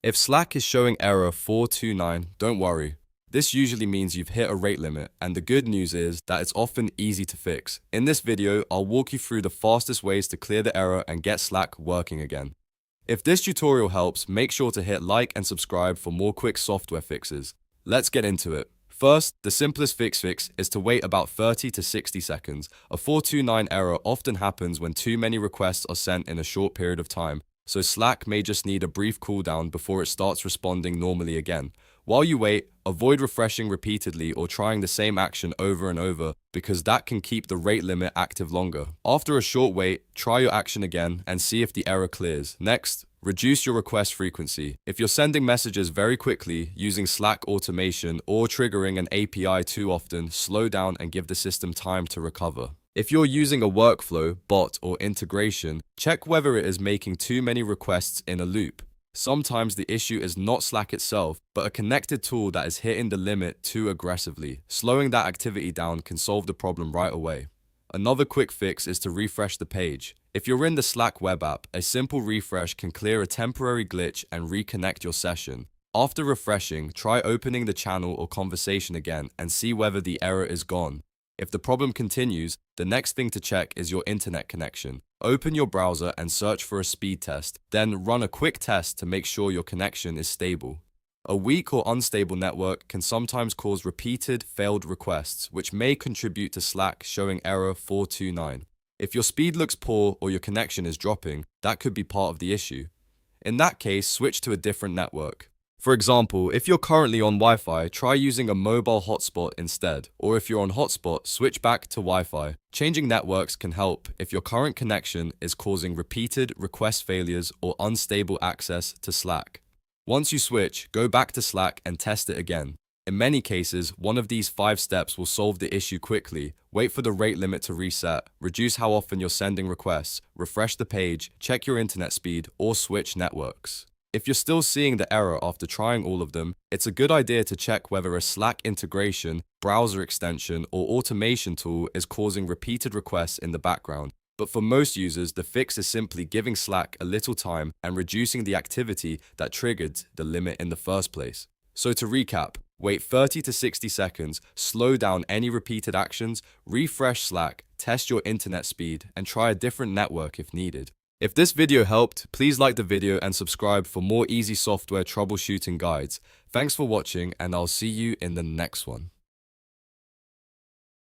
If Slack is showing error 429, don't worry. This usually means you've hit a rate limit, and the good news is that it's often easy to fix. In this video, I'll walk you through the fastest ways to clear the error and get Slack working again. If this tutorial helps, make sure to hit like and subscribe for more quick software fixes. Let's get into it. First, the simplest fix is to wait about 30 to 60 seconds. A 429 error often happens when too many requests are sent in a short period of time, so Slack may just need a brief cooldown before it starts responding normally again. While you wait, avoid refreshing repeatedly or trying the same action over and over, because that can keep the rate limit active longer. After a short wait, try your action again and see if the error clears. Next, reduce your request frequency. If you're sending messages very quickly, using Slack automation, or triggering an API too often, slow down and give the system time to recover. If you're using a workflow, bot, or integration, check whether it is making too many requests in a loop. Sometimes the issue is not Slack itself, but a connected tool that is hitting the limit too aggressively. Slowing that activity down can solve the problem right away. Another quick fix is to refresh the page. If you're in the Slack web app, a simple refresh can clear a temporary glitch and reconnect your session. After refreshing, try opening the channel or conversation again and see whether the error is gone. If the problem continues, the next thing to check is your internet connection. Open your browser and search for a speed test, then run a quick test to make sure your connection is stable. A weak or unstable network can sometimes cause repeated failed requests, which may contribute to Slack showing error 429. If your speed looks poor or your connection is dropping, that could be part of the issue. In that case, switch to a different network. For example, if you're currently on Wi-Fi, try using a mobile hotspot instead, or if you're on hotspot, switch back to Wi-Fi. Changing networks can help if your current connection is causing repeated request failures or unstable access to Slack. Once you switch, go back to Slack and test it again. In many cases, one of these 5 steps will solve the issue quickly. Wait for the rate limit to reset, reduce how often you're sending requests, refresh the page, check your internet speed, or switch networks. If you're still seeing the error after trying all of them, it's a good idea to check whether a Slack integration, browser extension, or automation tool is causing repeated requests in the background. But for most users, the fix is simply giving Slack a little time and reducing the activity that triggered the limit in the first place. So to recap, wait 30 to 60 seconds, slow down any repeated actions, refresh Slack, test your internet speed, and try a different network if needed. If this video helped, please like the video and subscribe for more easy software troubleshooting guides. Thanks for watching, and I'll see you in the next one.